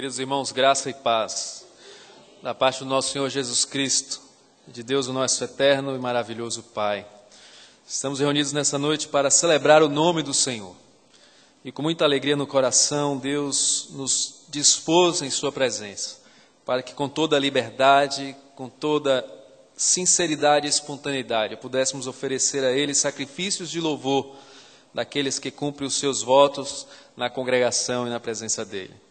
Queridos irmãos, graça e paz, da parte do nosso Senhor Jesus Cristo, de Deus o nosso eterno e maravilhoso Pai. Estamos reunidos nessa noite para celebrar o nome do Senhor. E com muita alegria no coração, Deus nos dispôs em sua presença, para que com toda a liberdade, com toda sinceridade e espontaneidade, pudéssemos oferecer a Ele sacrifícios de louvor daqueles que cumprem os seus votos na congregação e na presença dEle.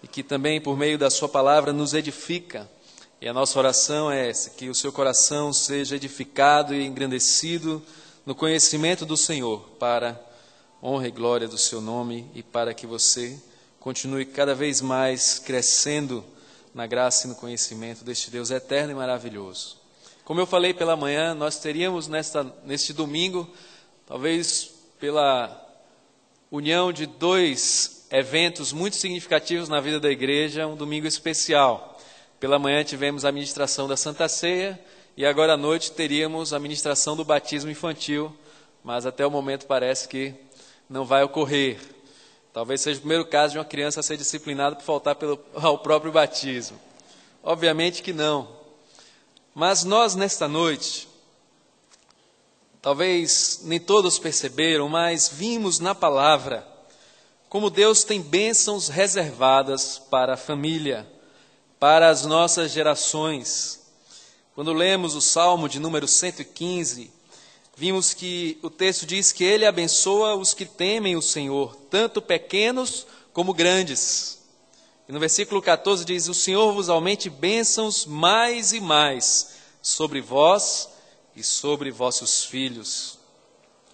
E que também, por meio da sua palavra, nos edifica. E a nossa oração é essa, que o seu coração seja edificado e engrandecido no conhecimento do Senhor, para honra e glória do seu nome e para que você continue cada vez mais crescendo na graça e no conhecimento deste Deus eterno e maravilhoso. Como eu falei pela manhã, nós teríamos neste domingo, talvez pela união de dois eventos muito significativos na vida da igreja, um domingo especial. Pela manhã tivemos a ministração da Santa Ceia e agora à noite teríamos a ministração do batismo infantil, mas até o momento parece que não vai ocorrer. Talvez seja o primeiro caso de uma criança a ser disciplinada por faltar ao próprio batismo. Obviamente que não. Mas nós nesta noite, talvez nem todos perceberam, mas vimos na palavra como Deus tem bênçãos reservadas para a família, para as nossas gerações. Quando lemos o Salmo de número 115, vimos que o texto diz que Ele abençoa os que temem o Senhor, tanto pequenos como grandes. E no versículo 14 diz: o Senhor vos aumente bênçãos mais e mais sobre vós e sobre vossos filhos.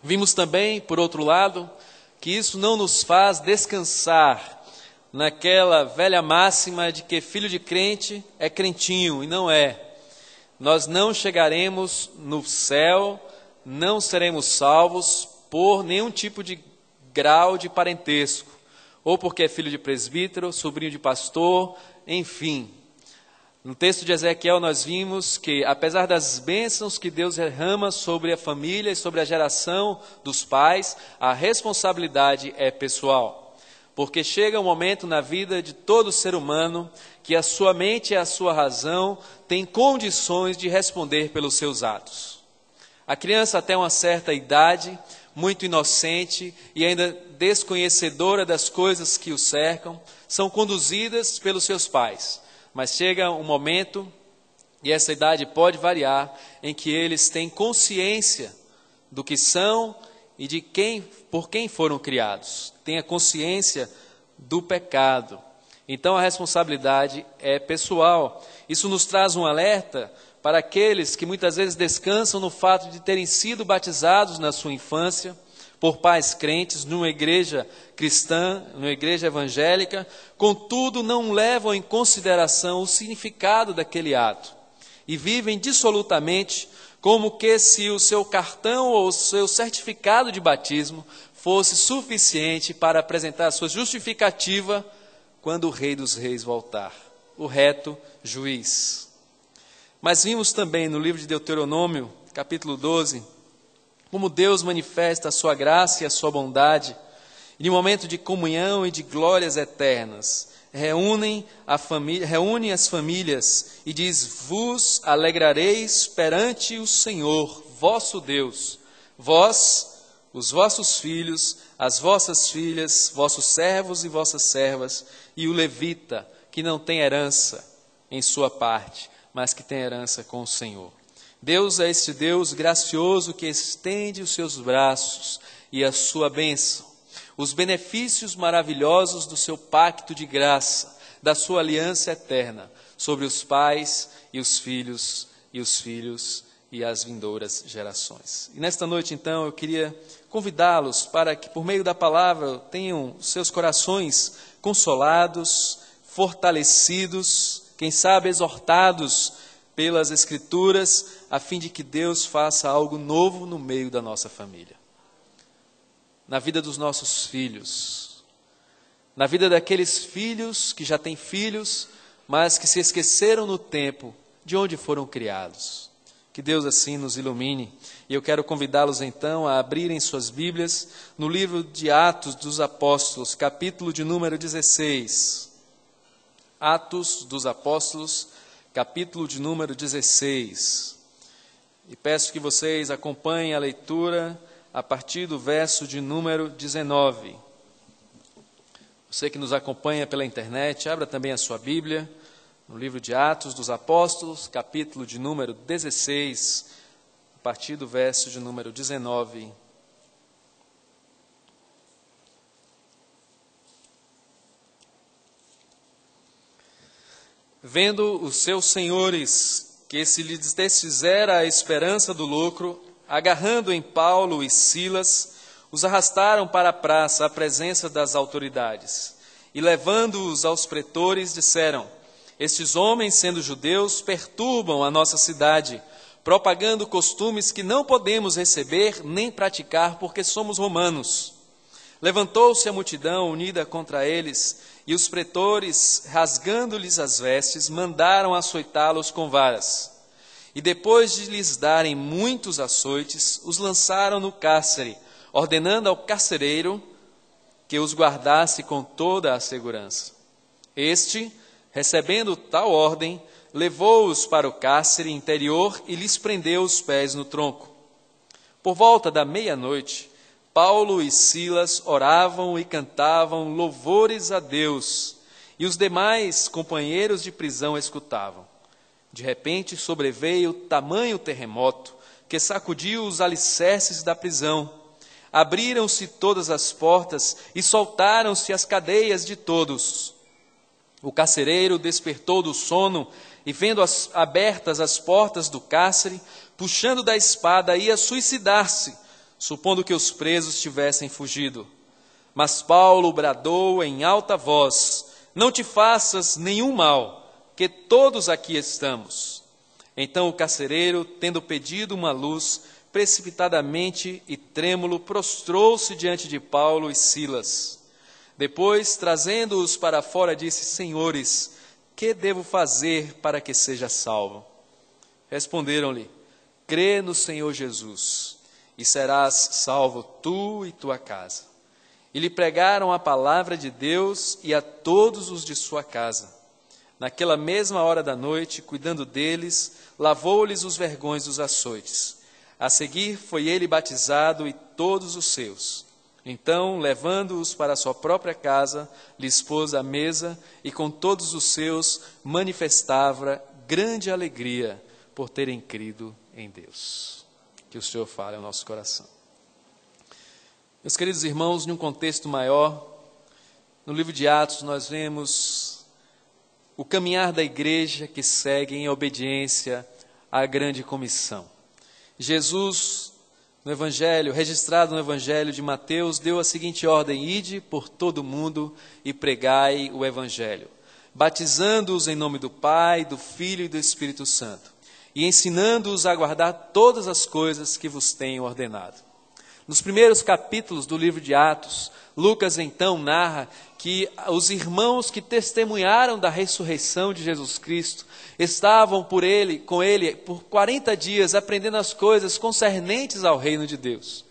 Vimos também, por outro lado, que isso não nos faz descansar naquela velha máxima de que filho de crente é crentinho, e não é. Nós não chegaremos no céu, não seremos salvos por nenhum tipo de grau de parentesco, ou porque é filho de presbítero, sobrinho de pastor, enfim. No texto de Ezequiel nós vimos que, apesar das bênçãos que Deus derrama sobre a família e sobre a geração dos pais, a responsabilidade é pessoal. Porque chega um momento na vida de todo ser humano que a sua mente e a sua razão têm condições de responder pelos seus atos. A criança até uma certa idade, muito inocente e ainda desconhecedora das coisas que o cercam, são conduzidas pelos seus pais. Mas chega um momento, e essa idade pode variar, em que eles têm consciência do que são e de por quem foram criados. Têm a consciência do pecado. Então a responsabilidade é pessoal. Isso nos traz um alerta para aqueles que muitas vezes descansam no fato de terem sido batizados na sua infância por pais crentes, numa igreja cristã, numa igreja evangélica, contudo não levam em consideração o significado daquele ato e vivem dissolutamente como que se o seu cartão ou o seu certificado de batismo fosse suficiente para apresentar a sua justificativa quando o Rei dos Reis voltar, o reto juiz. Mas vimos também no livro de Deuteronômio, capítulo 12, como Deus manifesta a sua graça e a sua bondade, e em um momento de comunhão e de glórias eternas, reúne as famílias e diz: vos alegrareis perante o Senhor, vosso Deus, vós, os vossos filhos, as vossas filhas, vossos servos e vossas servas, e o levita, que não tem herança em sua parte, mas que tem herança com o Senhor. Deus é este Deus gracioso que estende os seus braços e a sua bênção, os benefícios maravilhosos do seu pacto de graça, da sua aliança eterna sobre os pais e os filhos e as vindouras gerações. E nesta noite, então, eu queria convidá-los para que, por meio da palavra, tenham seus corações consolados, fortalecidos, quem sabe exortados pelas Escrituras, a fim de que Deus faça algo novo no meio da nossa família, na vida dos nossos filhos, na vida daqueles filhos que já têm filhos, mas que se esqueceram no tempo de onde foram criados. Que Deus assim nos ilumine. E eu quero convidá-los então a abrirem suas Bíblias no livro de Atos dos Apóstolos, capítulo de número 16. Atos dos Apóstolos, capítulo de número 16. E peço que vocês acompanhem a leitura a partir do verso de número 19. Você que nos acompanha pela internet, abra também a sua Bíblia, no livro de Atos dos Apóstolos, capítulo de número 16, a partir do verso de número 19. Vendo os seus senhores que se lhes desfizera a esperança do lucro, agarrando em Paulo e Silas, os arrastaram para a praça à presença das autoridades. E levando-os aos pretores, disseram: estes homens, sendo judeus, perturbam a nossa cidade, propagando costumes que não podemos receber nem praticar, porque somos romanos. Levantou-se a multidão unida contra eles, e os pretores, rasgando-lhes as vestes, mandaram açoitá-los com varas. E depois de lhes darem muitos açoites, os lançaram no cárcere, ordenando ao carcereiro que os guardasse com toda a segurança. Este, recebendo tal ordem, levou-os para o cárcere interior e lhes prendeu os pés no tronco. Por volta da meia-noite, Paulo e Silas oravam e cantavam louvores a Deus, e os demais companheiros de prisão escutavam. De repente sobreveio tamanho terremoto que sacudiu os alicerces da prisão. Abriram-se todas as portas e soltaram-se as cadeias de todos. O carcereiro despertou do sono e, vendo abertas as portas do cárcere, puxando da espada, ia suicidar-se, supondo que os presos tivessem fugido. Mas Paulo bradou em alta voz: não te faças nenhum mal, que todos aqui estamos. Então o carcereiro, tendo pedido uma luz, precipitadamente e trêmulo, prostrou-se diante de Paulo e Silas. Depois, trazendo-os para fora, disse: senhores, que devo fazer para que seja salvo? Responderam-lhe: crê no Senhor Jesus, e serás salvo tu e tua casa. E lhe pregaram a palavra de Deus e a todos os de sua casa. Naquela mesma hora da noite, cuidando deles, lavou-lhes os vergões dos açoites. A seguir foi ele batizado e todos os seus. Então, levando-os para a sua própria casa, lhes pôs à mesa e com todos os seus manifestava grande alegria por terem crido em Deus. Que o Senhor fale ao nosso coração. Meus queridos irmãos, num contexto maior, no livro de Atos nós vemos o caminhar da igreja que segue em obediência à grande comissão. Jesus, no Evangelho, registrado no Evangelho de Mateus, deu a seguinte ordem: ide por todo o mundo e pregai o Evangelho, batizando-os em nome do Pai, do Filho e do Espírito Santo, e ensinando-os a guardar todas as coisas que vos tenho ordenado. Nos primeiros capítulos do livro de Atos, Lucas então narra que os irmãos que testemunharam da ressurreição de Jesus Cristo estavam com ele por 40 dias aprendendo as coisas concernentes ao reino de Deus.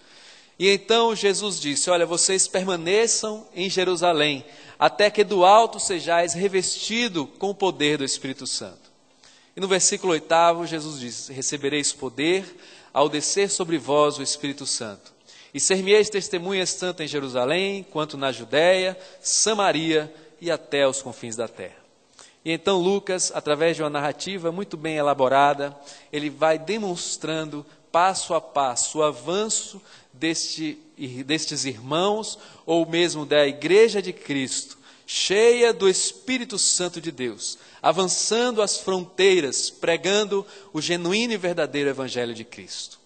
E então Jesus disse: olha, vocês permaneçam em Jerusalém, até que do alto sejais revestido com o poder do Espírito Santo. E no versículo 8, Jesus diz: recebereis poder ao descer sobre vós o Espírito Santo. E ser-me-eis testemunhas tanto em Jerusalém, quanto na Judéia, Samaria e até os confins da terra. E então Lucas, através de uma narrativa muito bem elaborada, ele vai demonstrando passo a passo o avanço destes irmãos, ou mesmo da Igreja de Cristo, cheia do Espírito Santo de Deus, avançando as fronteiras, pregando o genuíno e verdadeiro Evangelho de Cristo.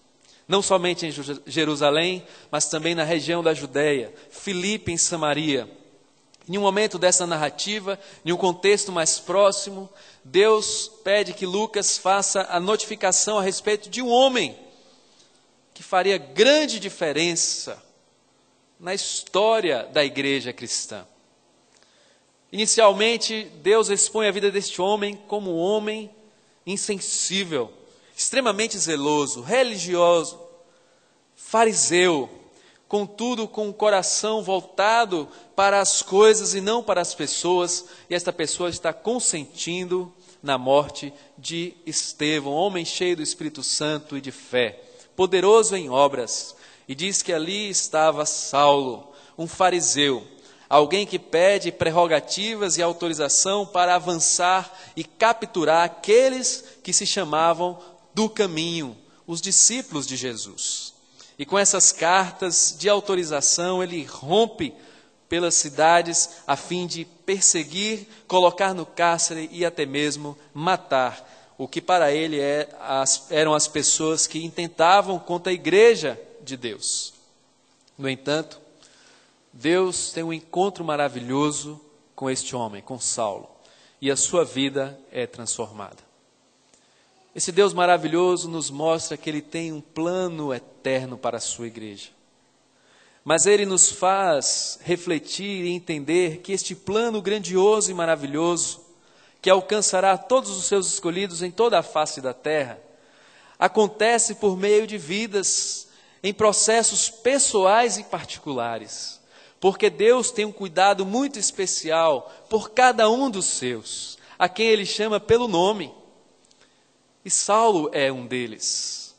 Não somente em Jerusalém, mas também na região da Judéia, Filipe em Samaria. Em um momento dessa narrativa, em um contexto mais próximo, Deus pede que Lucas faça a notificação a respeito de um homem que faria grande diferença na história da igreja cristã. Inicialmente, Deus expõe a vida deste homem como um homem insensível, extremamente zeloso, religioso, fariseu, contudo com o coração voltado para as coisas e não para as pessoas, e esta pessoa está consentindo na morte de Estevão, homem cheio do Espírito Santo e de fé, poderoso em obras, e diz que ali estava Saulo, um fariseu, alguém que pede prerrogativas e autorização para avançar e capturar aqueles que se chamavam do caminho, os discípulos de Jesus. E com essas cartas de autorização, ele rompe pelas cidades a fim de perseguir, colocar no cárcere e até mesmo matar o que para ele eram as pessoas que intentavam contra a igreja de Deus. No entanto, Deus tem um encontro maravilhoso com este homem, com Saulo, e a sua vida é transformada. Esse Deus maravilhoso nos mostra que Ele tem um plano eterno para a sua igreja. Mas Ele nos faz refletir e entender que este plano grandioso e maravilhoso, que alcançará todos os seus escolhidos em toda a face da terra, acontece por meio de vidas em processos pessoais e particulares. Porque Deus tem um cuidado muito especial por cada um dos seus, a quem Ele chama pelo nome. E Saulo é um deles.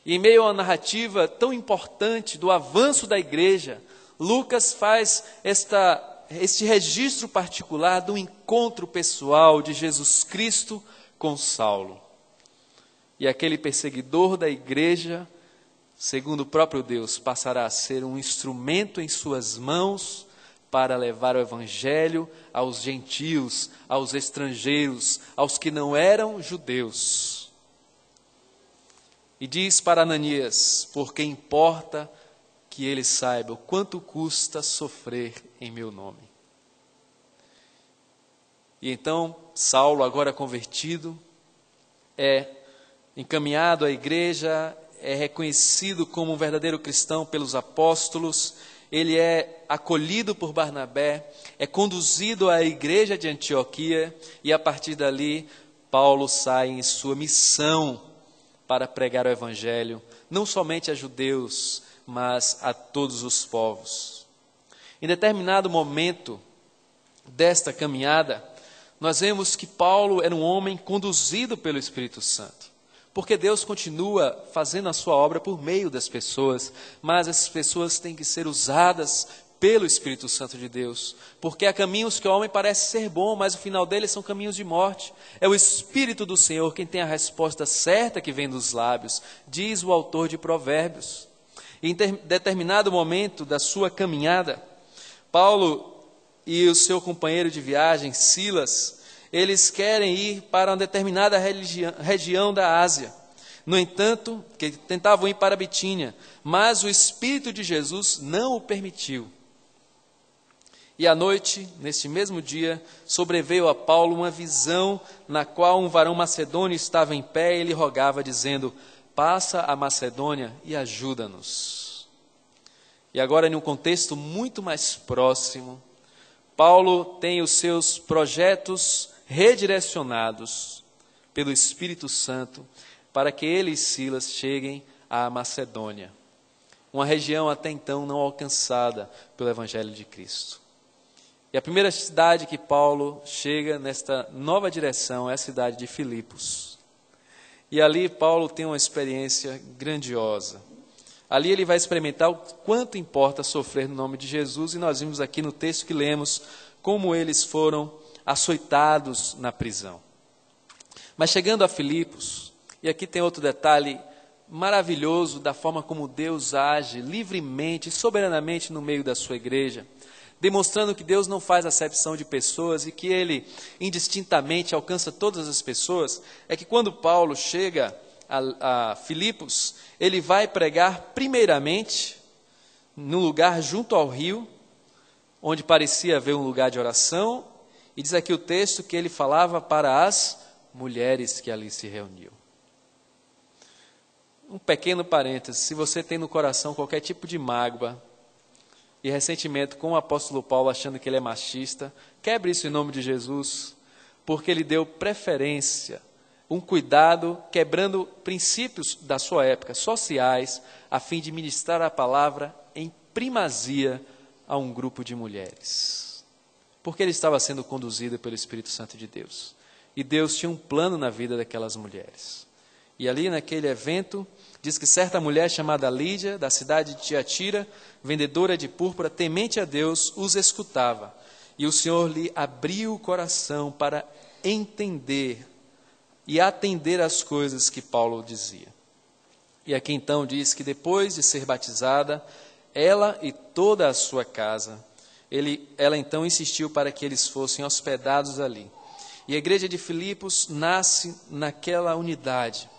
E em meio a uma narrativa tão importante do avanço da igreja, Lucas faz este registro particular do encontro pessoal de Jesus Cristo com Saulo. E aquele perseguidor da igreja, segundo o próprio Deus, passará a ser um instrumento em suas mãos para levar o evangelho aos gentios, aos estrangeiros, aos que não eram judeus. E diz para Ananias, porque importa que ele saiba o quanto custa sofrer em meu nome. E então Saulo, agora convertido, é encaminhado à igreja, é reconhecido como um verdadeiro cristão pelos apóstolos, ele é acolhido por Barnabé, é conduzido à igreja de Antioquia e a partir dali Paulo sai em sua missão para pregar o evangelho, não somente a judeus, mas a todos os povos. Em determinado momento desta caminhada, nós vemos que Paulo era um homem conduzido pelo Espírito Santo. Porque Deus continua fazendo a sua obra por meio das pessoas, mas essas pessoas têm que ser usadas pelo Espírito Santo de Deus. Porque há caminhos que o homem parece ser bom, mas o final deles são caminhos de morte. É o Espírito do Senhor quem tem a resposta certa que vem dos lábios, diz o autor de Provérbios. E em determinado momento da sua caminhada, Paulo e o seu companheiro de viagem, Silas, eles querem ir para uma determinada região da Ásia. No entanto, que tentavam ir para Bitínia, mas o Espírito de Jesus não o permitiu. E à noite, neste mesmo dia, sobreveio a Paulo uma visão na qual um varão macedônio estava em pé e ele rogava, dizendo: passa a Macedônia e ajuda-nos. E agora, em um contexto muito mais próximo, Paulo tem os seus projetos redirecionados pelo Espírito Santo para que ele e Silas cheguem à Macedônia, uma região até então não alcançada pelo Evangelho de Cristo. E a primeira cidade que Paulo chega nesta nova direção é a cidade de Filipos. E ali Paulo tem uma experiência grandiosa. Ali ele vai experimentar o quanto importa sofrer no nome de Jesus, e nós vimos aqui no texto que lemos como eles foram açoitados na prisão. Mas chegando a Filipos, e aqui tem outro detalhe maravilhoso da forma como Deus age livremente, soberanamente no meio da sua igreja, demonstrando que Deus não faz acepção de pessoas e que Ele indistintamente alcança todas as pessoas, é que quando Paulo chega a Filipos, ele vai pregar primeiramente num lugar junto ao rio, onde parecia haver um lugar de oração, e diz aqui o texto que ele falava para as mulheres que ali se reuniam. Um pequeno parêntese: se você tem no coração qualquer tipo de mágoa e ressentimento com o apóstolo Paulo, achando que ele é machista, quebre isso em nome de Jesus, porque ele deu preferência, um cuidado, quebrando princípios da sua época, sociais, a fim de ministrar a palavra em primazia a um grupo de mulheres. Porque ele estava sendo conduzido pelo Espírito Santo de Deus. E Deus tinha um plano na vida daquelas mulheres. E ali naquele evento, diz que certa mulher chamada Lídia, da cidade de Tiatira, vendedora de púrpura, temente a Deus, os escutava. E o Senhor lhe abriu o coração para entender e atender às coisas que Paulo dizia. E aqui então diz que depois de ser batizada, ela e toda a sua casa, ela então insistiu para que eles fossem hospedados ali. E a igreja de Filipos nasce naquela unidade.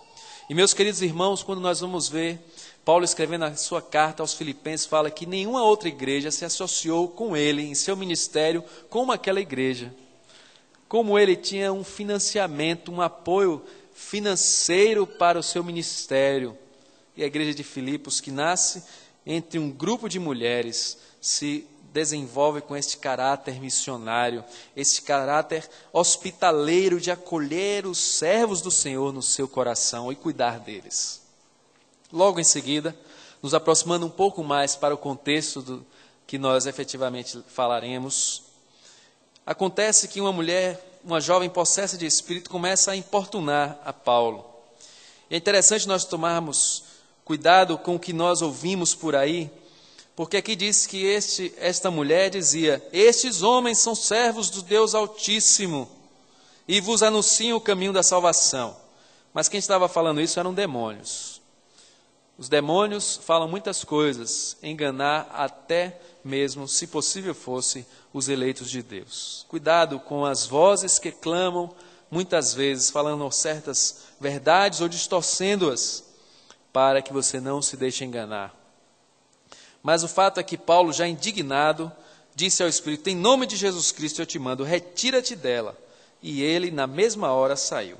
E meus queridos irmãos, quando nós vamos ver Paulo escrevendo a sua carta aos Filipenses, fala que nenhuma outra igreja se associou com ele em seu ministério como aquela igreja. Como ele tinha um financiamento, um apoio financeiro para o seu ministério. E a igreja de Filipos, que nasce entre um grupo de mulheres, se desenvolve com este caráter missionário, esse caráter hospitaleiro de acolher os servos do Senhor no seu coração e cuidar deles. Logo em seguida, nos aproximando um pouco mais para o contexto do que nós efetivamente falaremos, acontece que uma jovem possessa de espírito, começa a importunar a Paulo. É interessante nós tomarmos cuidado com o que nós ouvimos por aí, porque aqui diz que esta mulher dizia: estes homens são servos do Deus Altíssimo e vos anunciam o caminho da salvação. Mas quem estava falando isso eram demônios. Os demônios falam muitas coisas, enganar até mesmo, se possível fosse, os eleitos de Deus. Cuidado com as vozes que clamam, muitas vezes falando certas verdades ou distorcendo-as, para que você não se deixe enganar. Mas o fato é que Paulo, já indignado, disse ao Espírito: em nome de Jesus Cristo eu te mando, retira-te dela. E ele, na mesma hora, saiu.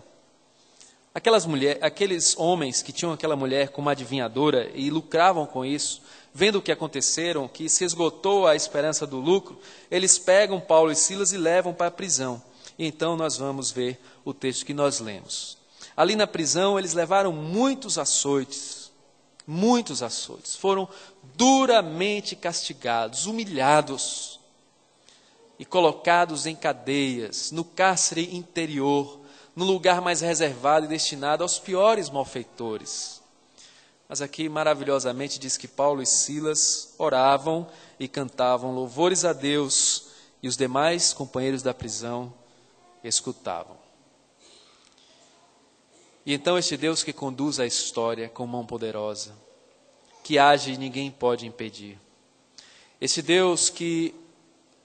Aqueles homens que tinham aquela mulher como adivinhadora e lucravam com isso, vendo o que aconteceram, que se esgotou a esperança do lucro, eles pegam Paulo e Silas e levam para a prisão. E então nós vamos ver o texto que nós lemos. Ali na prisão eles levaram muitos açoites, foram duramente castigados, humilhados e colocados em cadeias, no cárcere interior, no lugar mais reservado e destinado aos piores malfeitores. Mas aqui maravilhosamente diz que Paulo e Silas oravam e cantavam louvores a Deus, e os demais companheiros da prisão escutavam. E então este Deus que conduz a história com mão poderosa, que age e ninguém pode impedir. Este Deus que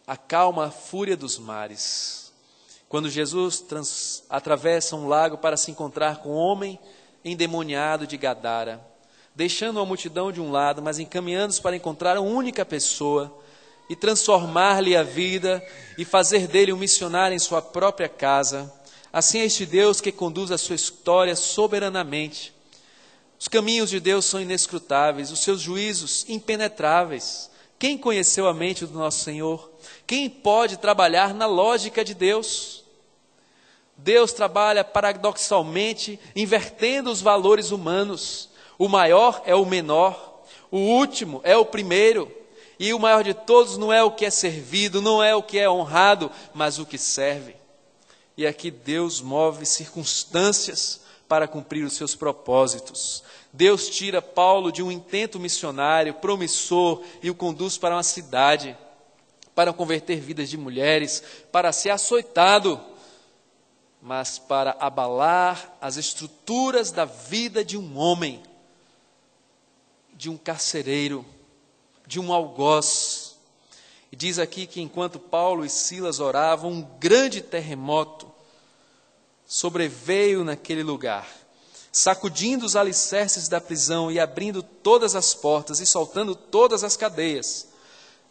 acalma a fúria dos mares. Quando Jesus atravessa um lago para se encontrar com um homem endemoniado de Gadara, deixando a multidão de um lado, mas encaminhando-se para encontrar uma única pessoa e transformar-lhe a vida e fazer dele um missionário em sua própria casa. Assim é este Deus que conduz a sua história soberanamente. Os caminhos de Deus são inescrutáveis, os seus juízos impenetráveis. Quem conheceu a mente do nosso Senhor? Quem pode trabalhar na lógica de Deus? Deus trabalha paradoxalmente, invertendo os valores humanos. O maior é o menor, o último é o primeiro, e o maior de todos não é o que é servido, não é o que é honrado, mas o que serve. E aqui Deus move circunstâncias para cumprir os seus propósitos. Deus tira Paulo de um intento missionário promissor e o conduz para uma cidade, para converter vidas de mulheres, para ser açoitado, mas para abalar as estruturas da vida de um homem, de um carcereiro, de um algoz. E diz aqui que enquanto Paulo e Silas oravam, um grande terremoto sobreveio naquele lugar, sacudindo os alicerces da prisão e abrindo todas as portas e soltando todas as cadeias.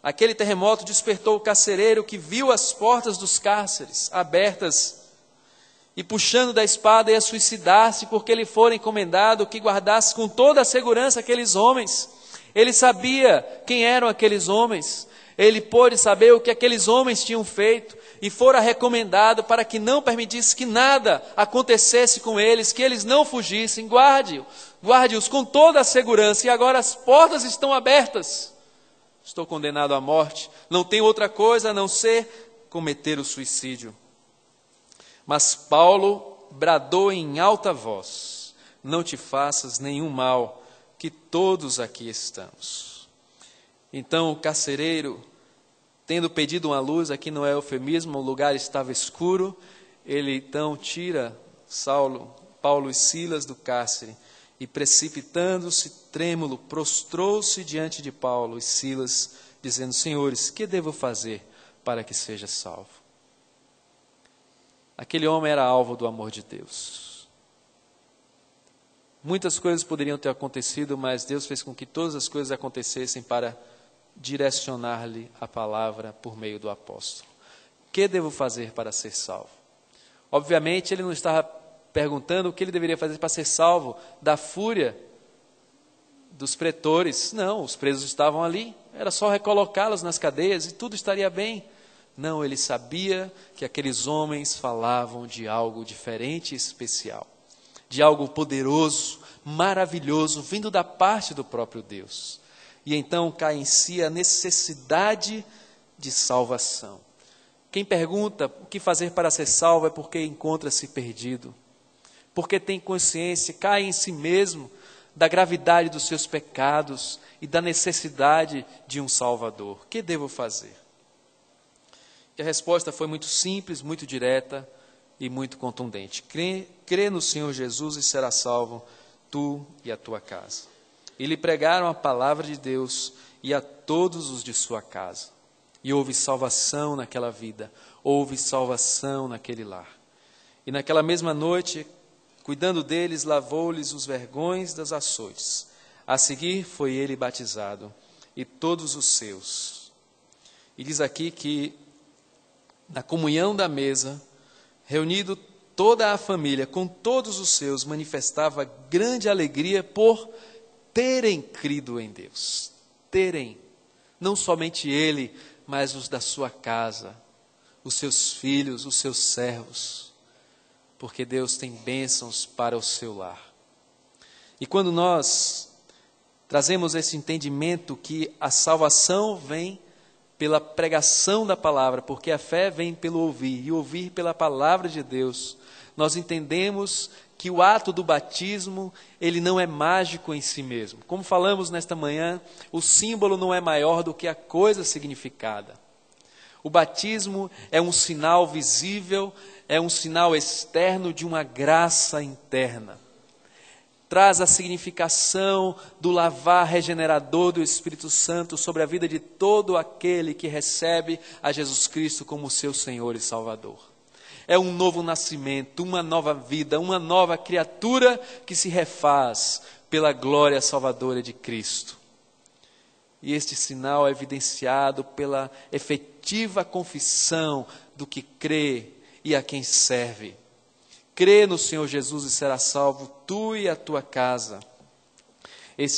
Aquele terremoto despertou o carcereiro, que viu as portas dos cárceres abertas e puxando da espada ia suicidar-se, porque lhe fora encomendado que guardasse com toda a segurança aqueles homens. Ele sabia quem eram aqueles homens, ele pôde saber o que aqueles homens tinham feito, e fora recomendado para que não permitisse que nada acontecesse com eles, que eles não fugissem. Guarde-os com toda a segurança, e agora as portas estão abertas. estou condenado à morte, não tenho outra coisa a não ser cometer o suicídio. Mas Paulo bradou em alta voz: não te faças nenhum mal, que todos aqui estamos. Então o carcereiro, tendo pedido uma luz, aqui não é eufemismo, o lugar estava escuro, ele então tira Paulo e Silas do cárcere e, precipitando-se, trêmulo, prostrou-se diante de Paulo e Silas, dizendo: Senhores, que devo fazer para que seja salvo? Aquele homem era alvo do amor de Deus. Muitas coisas poderiam ter acontecido, mas Deus fez com que todas as coisas acontecessem para direcionar-lhe a palavra por meio do apóstolo. Que devo fazer para ser salvo? Obviamente, ele não estava perguntando o que ele deveria fazer para ser salvo da fúria dos pretores. Não, os presos estavam ali, era só recolocá-los nas cadeias e tudo estaria bem. Não, ele sabia que aqueles homens falavam de algo diferente e especial, de algo poderoso, maravilhoso, vindo da parte do próprio Deus. E então cai em si a necessidade de salvação. Quem pergunta o que fazer para ser salvo é porque encontra-se perdido, porque tem consciência, cai em si mesmo da gravidade dos seus pecados e da necessidade de um Salvador. O que devo fazer? E a resposta foi muito simples, muito direta e muito contundente. Crê no Senhor Jesus e será salvo, tu e a tua casa. E lhe pregaram a palavra de Deus e a todos os de sua casa. E houve salvação naquela vida, houve salvação naquele lar. E naquela mesma noite, cuidando deles, lavou-lhes os vergões das açoites. A seguir foi ele batizado, e todos os seus. E diz aqui que na comunhão da mesa, reunido toda a família, com todos os seus, manifestava grande alegria por terem crido em Deus. Terem, não somente ele, mas os da sua casa, os seus filhos, os seus servos, porque Deus tem bênçãos para o seu lar. E quando nós trazemos esse entendimento que a salvação vem pela pregação da palavra, porque a fé vem pelo ouvir, e ouvir pela palavra de Deus, nós entendemos que o ato do batismo, ele não é mágico em si mesmo. Como falamos nesta manhã, o símbolo não é maior do que a coisa significada. O batismo é um sinal visível, é um sinal externo de uma graça interna. Traz a significação do lavar regenerador do Espírito Santo sobre a vida de todo aquele que recebe a Jesus Cristo como seu Senhor e Salvador. É um novo nascimento, uma nova vida, uma nova criatura que se refaz pela glória salvadora de Cristo. E este sinal é evidenciado pela efetiva confissão do que crê e a quem serve. Crê no Senhor Jesus e será salvo, tu e a tua casa.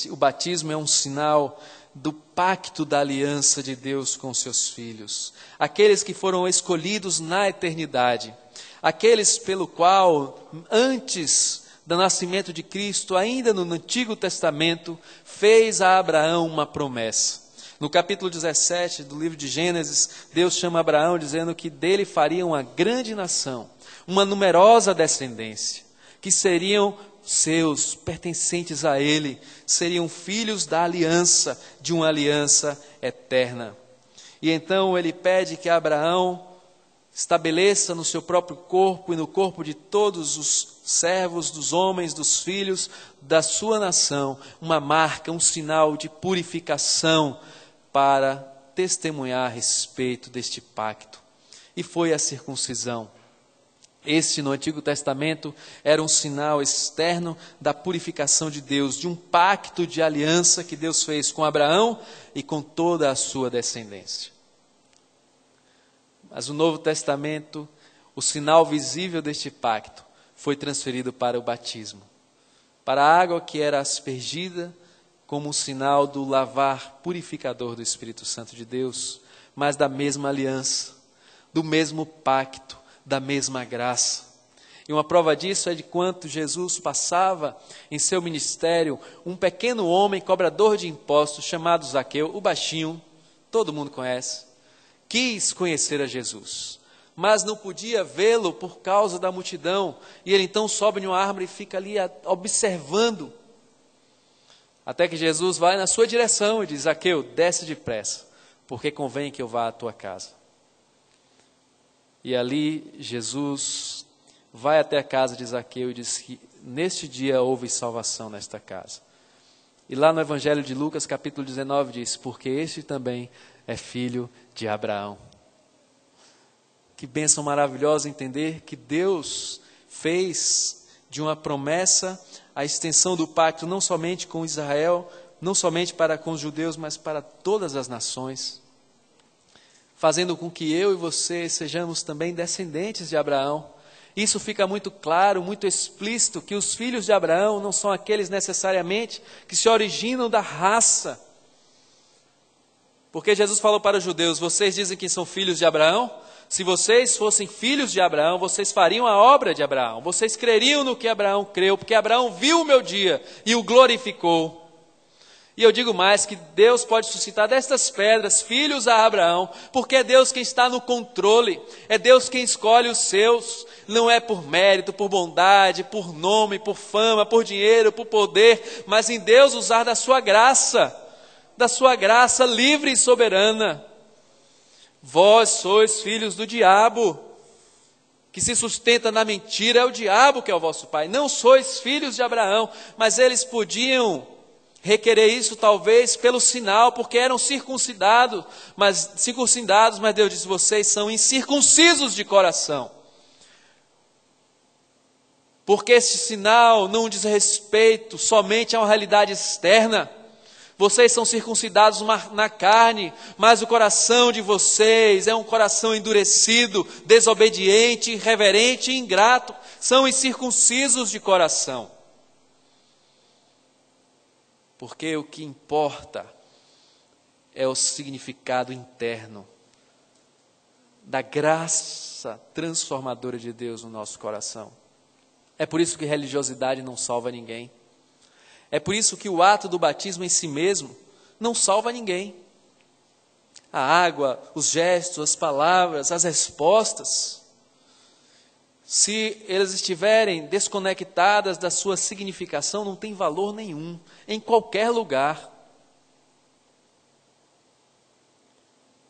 O batismo é um sinal do pacto da aliança de Deus com seus filhos. Aqueles que foram escolhidos na eternidade. Aqueles pelo qual, antes do nascimento de Cristo, ainda no Antigo Testamento, fez a Abraão uma promessa. No capítulo 17 do livro de Gênesis, Deus chama Abraão dizendo que dele faria uma grande nação, uma numerosa descendência, que seriam seus, pertencentes a ele, seriam filhos da aliança, de uma aliança eterna. E então ele pede que Abraão estabeleça no seu próprio corpo e no corpo de todos os servos, dos homens, dos filhos da sua nação, uma marca, um sinal de purificação para testemunhar a respeito deste pacto. E foi a circuncisão. Este, no Antigo Testamento, era um sinal externo da purificação de Deus, de um pacto de aliança que Deus fez com Abraão e com toda a sua descendência. Mas o Novo Testamento, o sinal visível deste pacto, foi transferido para o batismo, para a água que era aspergida como um sinal do lavar purificador do Espírito Santo de Deus, mas da mesma aliança, do mesmo pacto, da mesma graça. E uma prova disso é de quanto Jesus passava em seu ministério um pequeno homem, cobrador de impostos, chamado Zaqueu, o baixinho, todo mundo conhece, quis conhecer a Jesus, mas não podia vê-lo por causa da multidão, e ele então sobe em uma árvore e fica ali observando, até que Jesus vai na sua direção e diz: Zaqueu, desce depressa, porque convém que eu vá à tua casa. E ali Jesus vai até a casa de Zaqueu e diz que neste dia houve salvação nesta casa. E lá no Evangelho de Lucas, capítulo 19, diz: porque este também é filho de Abraão. Que bênção maravilhosa entender que Deus fez de uma promessa a extensão do pacto não somente com Israel, não somente para com os judeus, mas para todas as nações, fazendo com que eu e você sejamos também descendentes de Abraão. Isso fica muito claro, muito explícito, que os filhos de Abraão não são aqueles necessariamente que se originam da raça. Porque Jesus falou para os judeus: vocês dizem que são filhos de Abraão? Se vocês fossem filhos de Abraão, vocês fariam a obra de Abraão. Vocês creriam no que Abraão creu, porque Abraão viu o meu dia e o glorificou. E eu digo mais, que Deus pode suscitar destas pedras filhos a Abraão, porque é Deus quem está no controle, é Deus quem escolhe os seus, não é por mérito, por bondade, por nome, por fama, por dinheiro, por poder, mas em Deus usar da sua graça livre e soberana. Vós sois filhos do diabo, que se sustenta na mentira, é o diabo que é o vosso pai, não sois filhos de Abraão. Mas eles podiam requerer isso talvez pelo sinal, porque eram circuncidados, mas Deus disse: vocês são incircuncisos de coração. Porque este sinal não diz respeito somente a uma realidade externa. Vocês são circuncidados na carne, mas o coração de vocês é um coração endurecido, desobediente, irreverente e ingrato. São incircuncisos de coração. Porque o que importa é o significado interno da graça transformadora de Deus no nosso coração. É por isso que religiosidade não salva ninguém. É por isso que o ato do batismo em si mesmo não salva ninguém. A água, os gestos, as palavras, as respostas, se elas estiverem desconectadas da sua significação, não tem valor nenhum, em qualquer lugar.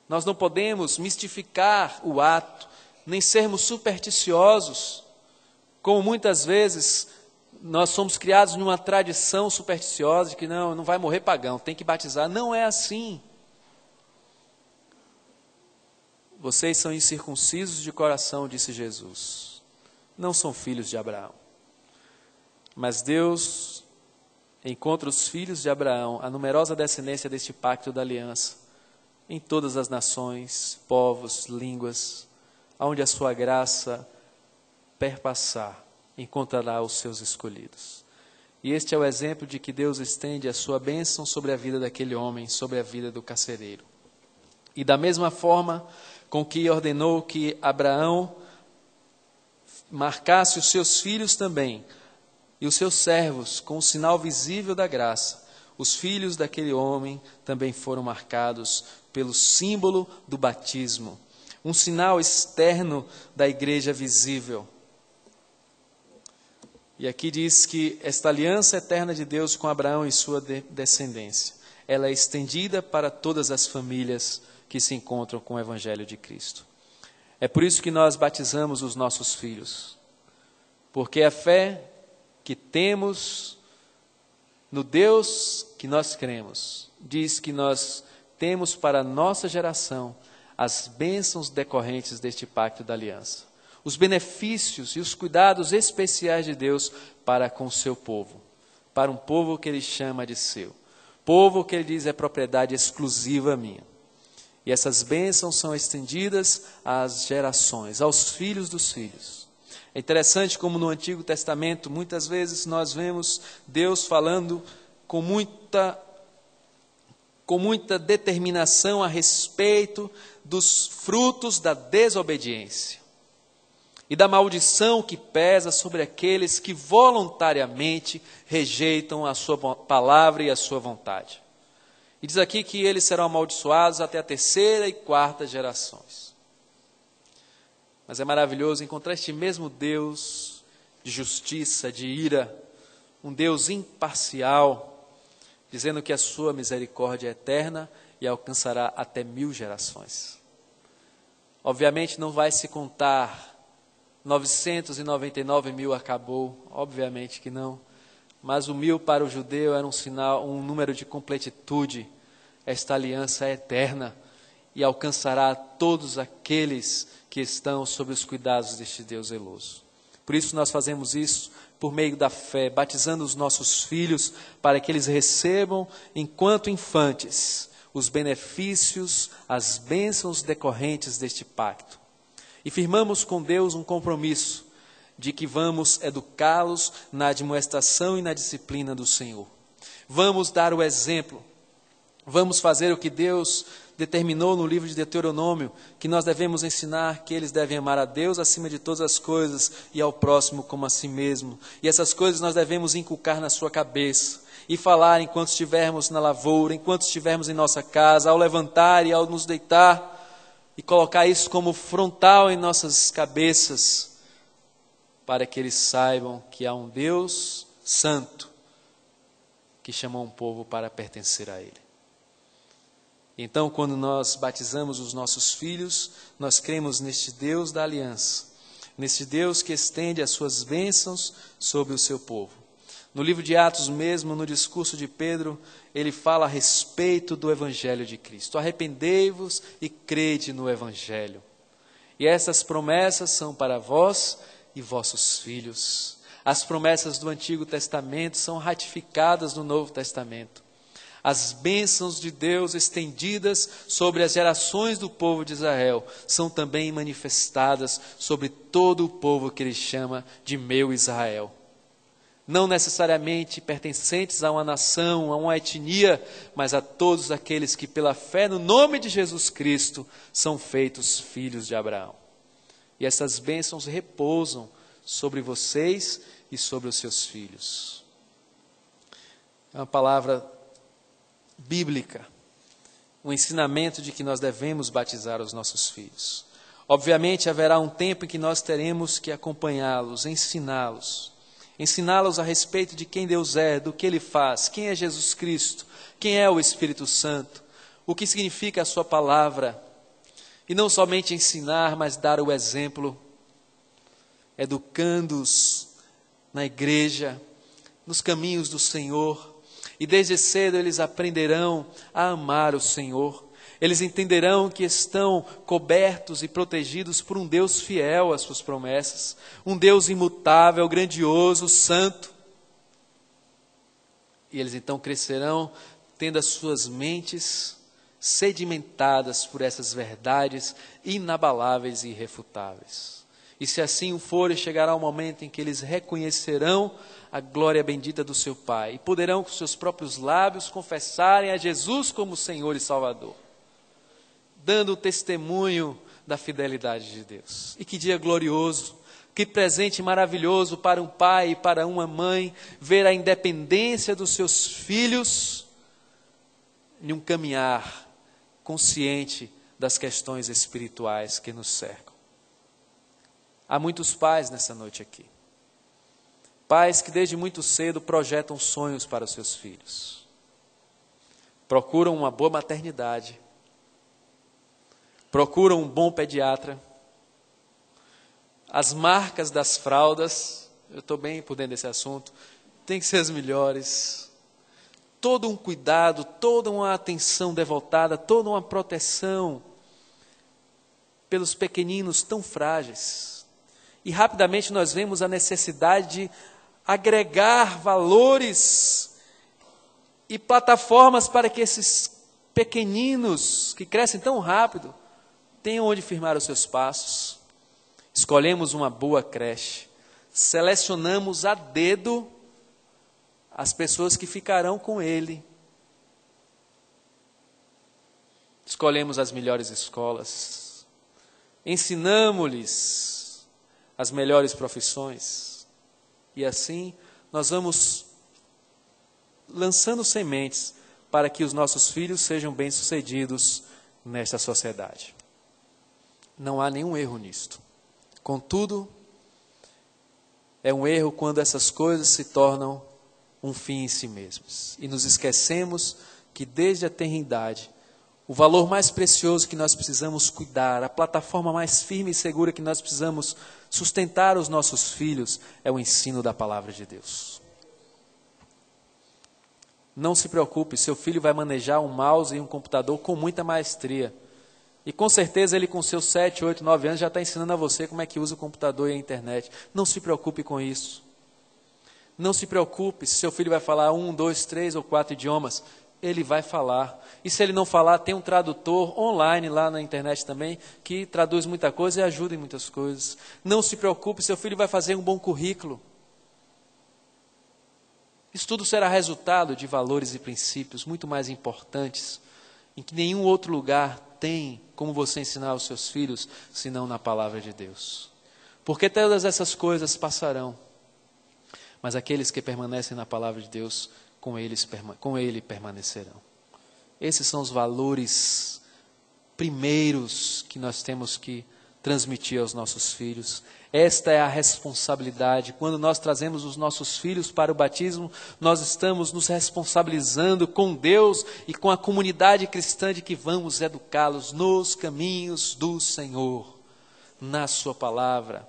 Nós não podemos mistificar o ato, nem sermos supersticiosos, como muitas vezes nós somos criados numa tradição supersticiosa de que não vai morrer pagão, tem que batizar. Não é assim. Vocês são incircuncisos de coração, disse Jesus. Não são filhos de Abraão. Mas Deus encontra os filhos de Abraão, a numerosa descendência deste pacto da aliança, em todas as nações, povos, línguas, onde a sua graça perpassar, encontrará os seus escolhidos. E este é o exemplo de que Deus estende a sua bênção sobre a vida daquele homem, sobre a vida do carcereiro. E da mesma forma com que ordenou que Abraão marcasse os seus filhos também, e os seus servos, com o sinal visível da graça, os filhos daquele homem também foram marcados pelo símbolo do batismo, um sinal externo da igreja visível. E aqui diz que esta aliança eterna de Deus com Abraão e sua descendência, ela é estendida para todas as famílias que se encontram com o Evangelho de Cristo. É por isso que nós batizamos os nossos filhos, porque a fé que temos no Deus que nós cremos, diz que nós temos para a nossa geração as bênçãos decorrentes deste pacto da aliança, os benefícios e os cuidados especiais de Deus para com o seu povo, para um povo que ele chama de seu, povo que ele diz é propriedade exclusiva minha. E essas bênçãos são estendidas às gerações, aos filhos dos filhos. É interessante como no Antigo Testamento, muitas vezes nós vemos Deus falando com muita determinação a respeito dos frutos da desobediência e da maldição que pesa sobre aqueles que voluntariamente rejeitam a sua palavra e a sua vontade. E diz aqui que eles serão amaldiçoados até a 3ª e 4ª gerações. Mas é maravilhoso encontrar este mesmo Deus de justiça, de ira, um Deus imparcial, dizendo que a sua misericórdia é eterna e alcançará até 1000 gerações. Obviamente não vai se contar 999.000 acabou, obviamente que não. Mas o 1000 para o judeu era um sinal, um número de completitude. Esta aliança é eterna e alcançará todos aqueles que estão sob os cuidados deste Deus zeloso. Por isso nós fazemos isso por meio da fé, batizando os nossos filhos para que eles recebam, enquanto infantes, os benefícios, as bênçãos decorrentes deste pacto. E firmamos com Deus um compromisso de que vamos educá-los na admoestação e na disciplina do Senhor. Vamos dar o exemplo, vamos fazer o que Deus determinou no livro de Deuteronômio, que nós devemos ensinar que eles devem amar a Deus acima de todas as coisas e ao próximo como a si mesmo. E essas coisas nós devemos inculcar na sua cabeça e falar enquanto estivermos na lavoura, enquanto estivermos em nossa casa, ao levantar e ao nos deitar, e colocar isso como frontal em nossas cabeças, para que eles saibam que há um Deus santo que chamou um povo para pertencer a Ele. Então, quando nós batizamos os nossos filhos, nós cremos neste Deus da aliança, neste Deus que estende as suas bênçãos sobre o seu povo. No livro de Atos mesmo, no discurso de Pedro, ele fala a respeito do Evangelho de Cristo. Arrependei-vos e crede no Evangelho. E essas promessas são para vós e vossos filhos. As promessas do Antigo Testamento são ratificadas no Novo Testamento. As bênçãos de Deus estendidas sobre as gerações do povo de Israel são também manifestadas sobre todo o povo que ele chama de meu Israel. Não necessariamente pertencentes a uma nação, a uma etnia, mas a todos aqueles que pela fé no nome de Jesus Cristo são feitos filhos de Abraão. E essas bênçãos repousam sobre vocês e sobre os seus filhos. É uma palavra bíblica, um ensinamento de que nós devemos batizar os nossos filhos. Obviamente haverá um tempo em que nós teremos que acompanhá-los, ensiná-los a respeito de quem Deus é, do que Ele faz, quem é Jesus Cristo, quem é o Espírito Santo, o que significa a sua palavra. E não somente ensinar, mas dar o exemplo, educando-os na igreja, nos caminhos do Senhor. E desde cedo eles aprenderão a amar o Senhor. Eles entenderão que estão cobertos e protegidos por um Deus fiel às suas promessas. Um Deus imutável, grandioso, santo. E eles então crescerão tendo as suas mentes sedimentadas por essas verdades inabaláveis e irrefutáveis. E se assim o for, chegará o momento em que eles reconhecerão a glória bendita do seu Pai e poderão com seus próprios lábios confessarem a Jesus como Senhor e Salvador, dando o testemunho da fidelidade de Deus. E que dia glorioso, que presente maravilhoso para um pai e para uma mãe ver a independência dos seus filhos em um caminhar consciente das questões espirituais que nos cercam. Há muitos pais nessa noite aqui. Pais que desde muito cedo projetam sonhos para os seus filhos. Procuram uma boa maternidade. Procuram um bom pediatra. As marcas das fraldas, eu estou bem por dentro desse assunto, tem que ser as melhores. Todo um cuidado, toda uma atenção devotada, toda uma proteção pelos pequeninos tão frágeis. E rapidamente nós vemos a necessidade de agregar valores e plataformas para que esses pequeninos, que crescem tão rápido, tenham onde firmar os seus passos. Escolhemos uma boa creche, selecionamos a dedo as pessoas que ficarão com ele. Escolhemos as melhores escolas, ensinamos-lhes as melhores profissões, e assim nós vamos lançando sementes para que os nossos filhos sejam bem-sucedidos nesta sociedade. Não há nenhum erro nisto. Contudo, é um erro quando essas coisas se tornam um fim em si mesmas. E nos esquecemos que desde a tenridade, o valor mais precioso que nós precisamos cuidar, a plataforma mais firme e segura que nós precisamos sustentar os nossos filhos, é o ensino da palavra de Deus. Não se preocupe, seu filho vai manejar um mouse e um computador com muita maestria. E com certeza ele com seus 7, 8, 9 anos já está ensinando a você como é que usa o computador e a internet. Não se preocupe com isso. Não se preocupe se seu filho vai falar 1, 2, 3 ou 4 idiomas. Ele vai falar. E se ele não falar, tem um tradutor online lá na internet também, que traduz muita coisa e ajuda em muitas coisas. Não se preocupe, seu filho vai fazer um bom currículo. Isso tudo será resultado de valores e princípios muito mais importantes, em que nenhum outro lugar tem como você ensinar aos seus filhos, senão na palavra de Deus. Porque todas essas coisas passarão, mas aqueles que permanecem na palavra de Deus, com Ele permanecerão. Esses são os valores primeiros que nós temos que transmitir aos nossos filhos. Esta é a responsabilidade. Quando nós trazemos os nossos filhos para o batismo, nós estamos nos responsabilizando com Deus e com a comunidade cristã de que vamos educá-los nos caminhos do Senhor, na sua palavra.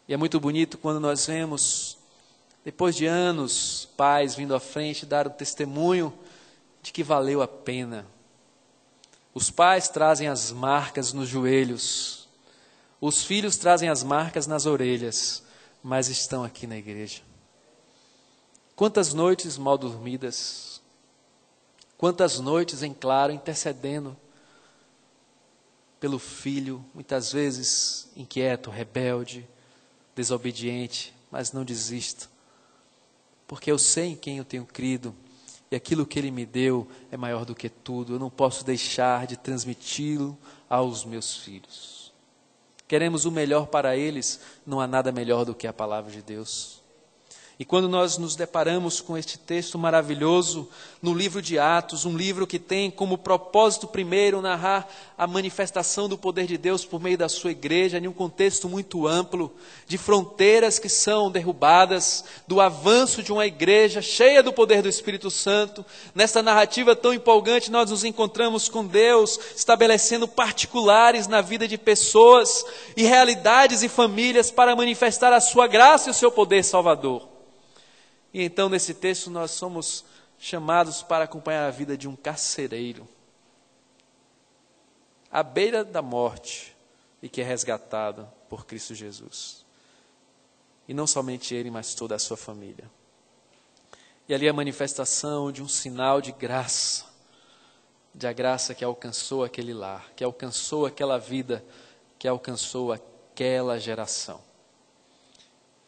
E é muito bonito quando nós vemos, depois de anos, pais vindo à frente dar o testemunho de que valeu a pena. Os pais trazem as marcas nos joelhos, os filhos trazem as marcas nas orelhas, mas estão aqui na igreja. Quantas noites mal dormidas, quantas noites em claro intercedendo pelo filho, muitas vezes inquieto, rebelde, desobediente, mas não desisto, porque eu sei em quem eu tenho crido, e aquilo que Ele me deu é maior do que tudo. Eu não posso deixar de transmiti-lo aos meus filhos. Queremos o melhor para eles, não há nada melhor do que a palavra de Deus. E quando nós nos deparamos com este texto maravilhoso no livro de Atos, um livro que tem como propósito primeiro narrar a manifestação do poder de Deus por meio da sua igreja, em um contexto muito amplo, de fronteiras que são derrubadas, do avanço de uma igreja cheia do poder do Espírito Santo. Nessa narrativa tão empolgante, nós nos encontramos com Deus estabelecendo particulares na vida de pessoas e realidades e famílias para manifestar a sua graça e o seu poder salvador. E então nesse texto nós somos chamados para acompanhar a vida de um carcereiro, à beira da morte, e que é resgatado por Cristo Jesus. E não somente ele, mas toda a sua família. E ali a manifestação de um sinal de graça, de a graça que alcançou aquele lar, que alcançou aquela vida, que alcançou aquela geração.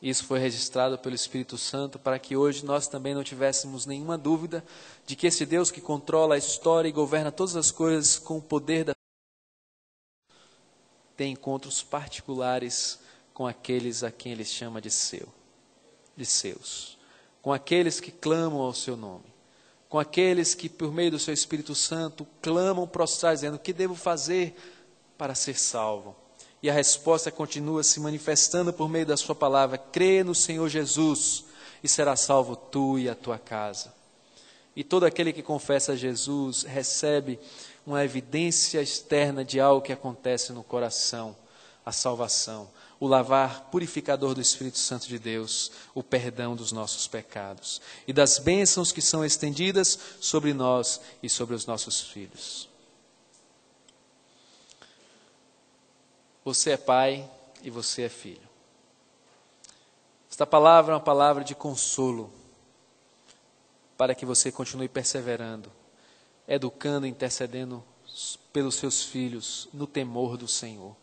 Isso foi registrado pelo Espírito Santo para que hoje nós também não tivéssemos nenhuma dúvida de que esse Deus que controla a história e governa todas as coisas com o poder da tem encontros particulares com aqueles a quem Ele chama de seus, com aqueles que clamam ao seu nome, com aqueles que por meio do seu Espírito Santo clamam prostrados dizendo: o que devo fazer para ser salvo? E a resposta continua se manifestando por meio da sua palavra: crê no Senhor Jesus e será salvo tu e a tua casa. E todo aquele que confessa Jesus recebe uma evidência externa de algo que acontece no coração, a salvação, o lavar purificador do Espírito Santo de Deus, o perdão dos nossos pecados e das bênçãos que são estendidas sobre nós e sobre os nossos filhos. Você é pai e você é filho. Esta palavra é uma palavra de consolo, para que você continue perseverando, educando e intercedendo pelos seus filhos no temor do Senhor.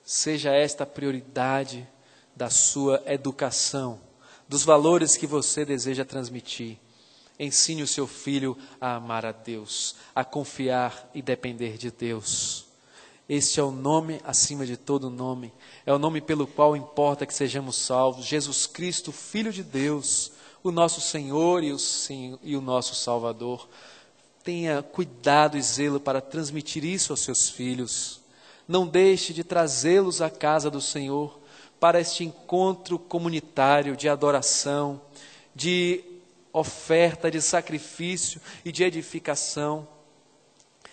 Seja esta a prioridade da sua educação, dos valores que você deseja transmitir. Ensine o seu filho a amar a Deus, a confiar e depender de Deus. Este é o nome acima de todo nome, é o nome pelo qual importa que sejamos salvos: Jesus Cristo, Filho de Deus, o nosso Senhor e o nosso Salvador. Tenha cuidado e zelo para transmitir isso aos seus filhos. Não deixe de trazê-los à casa do Senhor para este encontro comunitário de adoração, de oferta, de sacrifício e de edificação.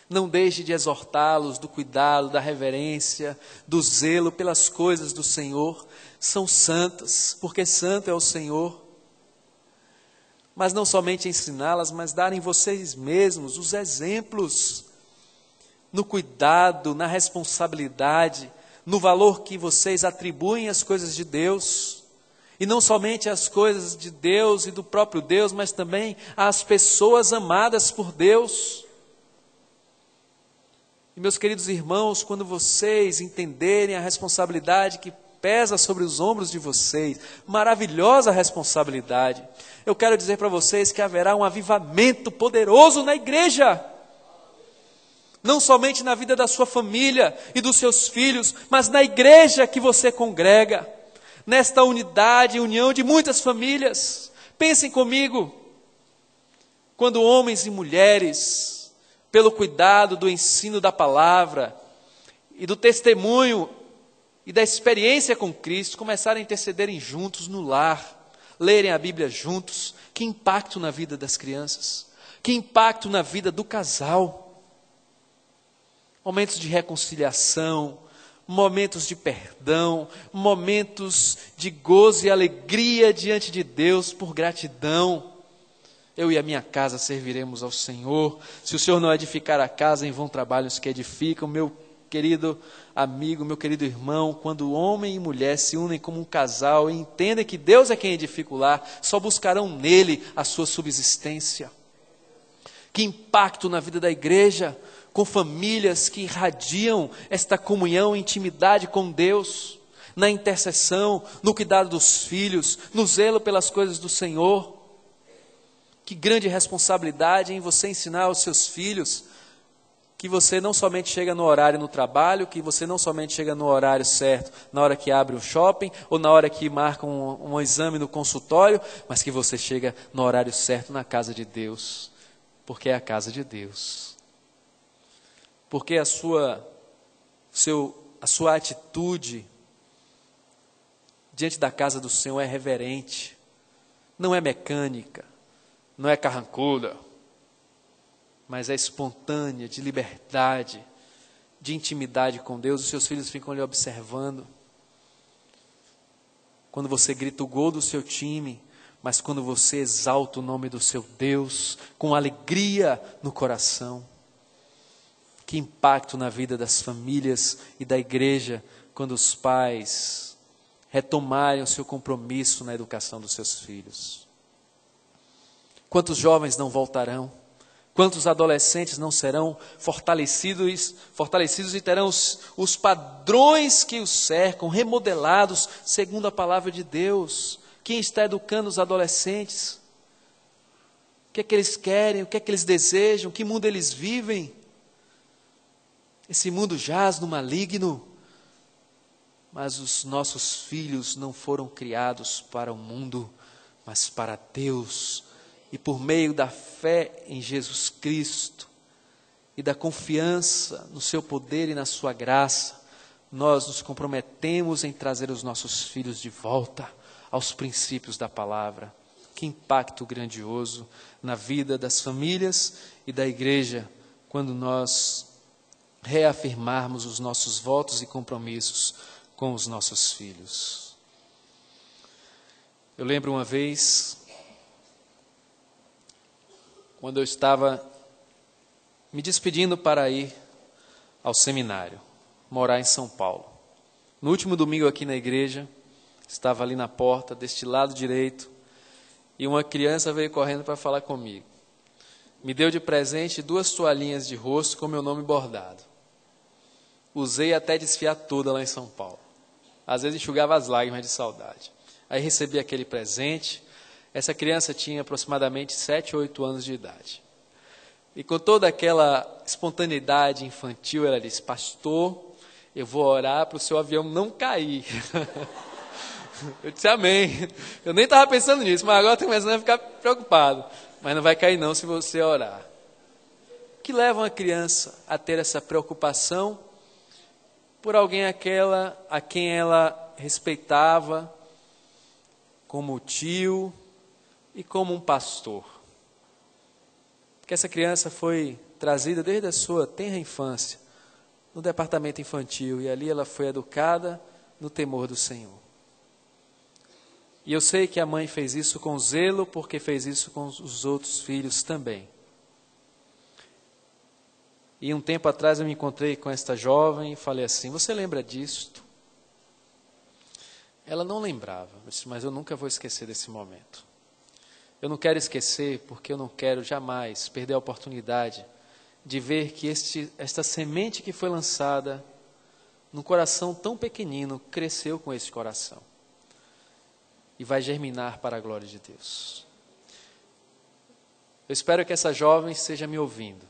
Não deixe de exortá-los do cuidado, da reverência, do zelo pelas coisas do Senhor. São santas, porque santo é o Senhor. Mas não somente ensiná-las, mas darem vocês mesmos os exemplos no cuidado, na responsabilidade, no valor que vocês atribuem às coisas de Deus. E não somente às coisas de Deus e do próprio Deus, mas também às pessoas amadas por Deus. E meus queridos irmãos, quando vocês entenderem a responsabilidade que pesa sobre os ombros de vocês, maravilhosa responsabilidade, eu quero dizer para vocês que haverá um avivamento poderoso na igreja. Não somente na vida da sua família e dos seus filhos, mas na igreja que você congrega, nesta unidade e união de muitas famílias. Pensem comigo, quando homens e mulheres, pelo cuidado do ensino da palavra e do testemunho e da experiência com Cristo, começarem a intercederem juntos no lar, lerem a Bíblia juntos, que impacto na vida das crianças, que impacto na vida do casal. Momentos de reconciliação, momentos de perdão, momentos de gozo e alegria diante de Deus por gratidão. Eu e a minha casa serviremos ao Senhor. Se o Senhor não edificar a casa, em vão trabalham os que edificam. Meu querido amigo, meu querido irmão, quando homem e mulher se unem como um casal e entendem que Deus é quem edifica o lar, só buscarão nele a sua subsistência. Que impacto na vida da igreja, com famílias que irradiam esta comunhão e intimidade com Deus, na intercessão, no cuidado dos filhos, no zelo pelas coisas do Senhor. Que grande responsabilidade em você ensinar aos seus filhos que você não somente chega no horário no trabalho, que você não somente chega no horário certo, na hora que abre um shopping, ou na hora que marca um exame no consultório, mas que você chega no horário certo na casa de Deus, porque é a casa de Deus. Porque a sua atitude diante da casa do Senhor é reverente, não é mecânica, não é carrancuda, mas é espontânea, de liberdade, de intimidade com Deus. Os seus filhos ficam lhe observando. Quando você grita o gol do seu time, mas quando você exalta o nome do seu Deus, com alegria no coração. Que impacto na vida das famílias e da igreja, quando os pais retomarem o seu compromisso na educação dos seus filhos. Quantos jovens não voltarão? Quantos adolescentes não serão fortalecidos e terão os padrões que os cercam, remodelados segundo a palavra de Deus? Quem está educando os adolescentes? O que é que eles querem? O que é que eles desejam? Que mundo eles vivem? Esse mundo jaz no maligno, mas os nossos filhos não foram criados para o mundo, mas para Deus. E por meio da fé em Jesus Cristo e da confiança no seu poder e na sua graça, nós nos comprometemos em trazer os nossos filhos de volta aos princípios da palavra. Que impacto grandioso na vida das famílias e da igreja, quando nós reafirmarmos os nossos votos e compromissos com os nossos filhos. Eu lembro uma vez, quando eu estava me despedindo para ir ao seminário, morar em São Paulo. No último domingo aqui na igreja, estava ali na porta, deste lado direito, e uma criança veio correndo para falar comigo. Me deu de presente 2 toalhinhas de rosto com meu nome bordado. Usei até desfiar toda lá em São Paulo. Às vezes enxugava as lágrimas de saudade. Aí recebi aquele presente. Essa criança tinha aproximadamente 7 ou 8 anos de idade. E com toda aquela espontaneidade infantil, ela disse: pastor, eu vou orar para o seu avião não cair. Eu disse amém. Eu nem estava pensando nisso, mas agora estou começando a ficar preocupado. Mas não vai cair não se você orar. O que leva uma criança a ter essa preocupação por alguém a quem ela respeitava como tio e como um pastor? Porque essa criança foi trazida desde a sua tenra infância no departamento infantil, e ali ela foi educada no temor do Senhor. E eu sei que a mãe fez isso com zelo, porque fez isso com os outros filhos também. E um tempo atrás eu me encontrei com esta jovem e falei assim: você lembra disto? Ela não lembrava, eu disse, mas eu nunca vou esquecer desse momento. Eu não quero esquecer porque eu não quero jamais perder a oportunidade de ver que esta semente que foi lançada num coração tão pequenino cresceu com esse coração e vai germinar para a glória de Deus. Eu espero que essa jovem esteja me ouvindo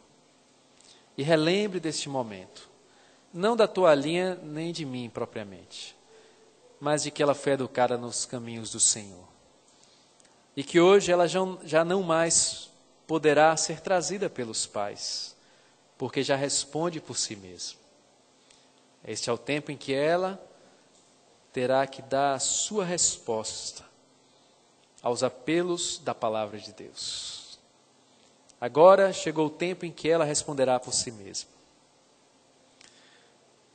e relembre deste momento, não da toalhinha nem de mim propriamente, mas de que ela foi educada nos caminhos do Senhor e que hoje ela já não mais poderá ser trazida pelos pais, porque já responde por si mesma. Este é o tempo em que ela terá que dar a sua resposta aos apelos da palavra de Deus. Agora chegou o tempo em que ela responderá por si mesma.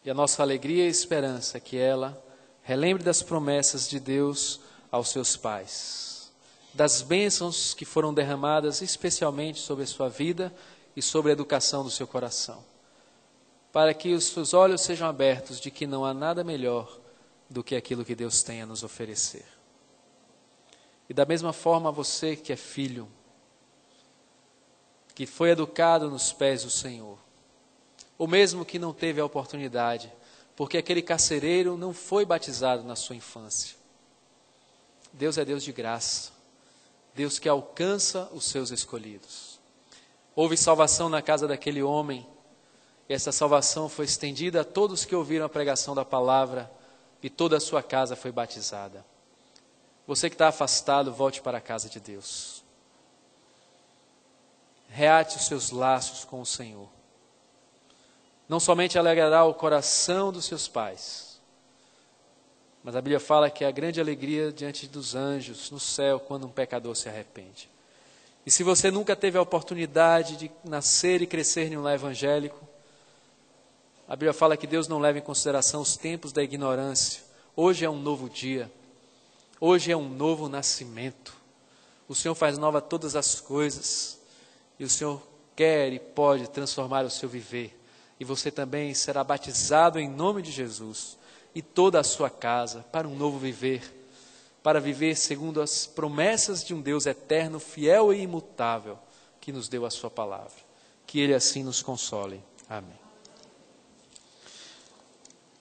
E a nossa alegria e esperança é que ela relembre das promessas de Deus aos seus pais, das bênçãos que foram derramadas especialmente sobre a sua vida e sobre a educação do seu coração, para que os seus olhos sejam abertos de que não há nada melhor do que aquilo que Deus tem a nos oferecer. E da mesma forma, você que é filho, que foi educado nos pés do Senhor, ou mesmo que não teve a oportunidade, porque aquele carcereiro não foi batizado na sua infância. Deus é Deus de graça, Deus que alcança os seus escolhidos. Houve salvação na casa daquele homem, e essa salvação foi estendida a todos que ouviram a pregação da palavra, e toda a sua casa foi batizada. Você que está afastado, volte para a casa de Deus. Reate os seus laços com o Senhor. Não somente alegrará o coração dos seus pais, mas a Bíblia fala que é a grande alegria diante dos anjos no céu quando um pecador se arrepende. E se você nunca teve a oportunidade de nascer e crescer em um lar evangélico, a Bíblia fala que Deus não leva em consideração os tempos da ignorância. Hoje é um novo dia. Hoje é um novo nascimento. O Senhor faz nova todas as coisas. E o Senhor quer e pode transformar o seu viver. E você também será batizado em nome de Jesus. E toda a sua casa para um novo viver. Para viver segundo as promessas de um Deus eterno, fiel e imutável, que nos deu a sua palavra. Que Ele assim nos console. Amém.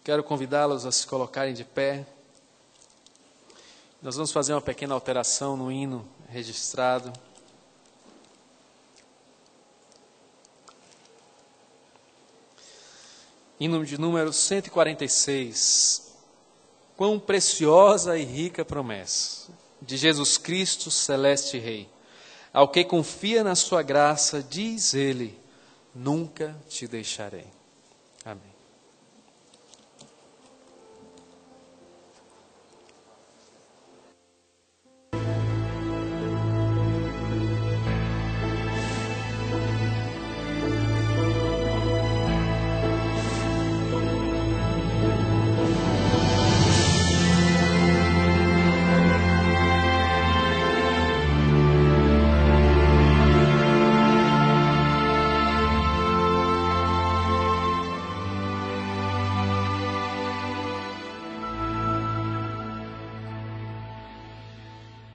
Quero convidá-los a se colocarem de pé. Nós vamos fazer uma pequena alteração no hino registrado. Hino de número 146. Quão preciosa e rica promessa de Jesus Cristo, celeste Rei. Ao que confia na sua graça, diz Ele, nunca te deixarei. Amém.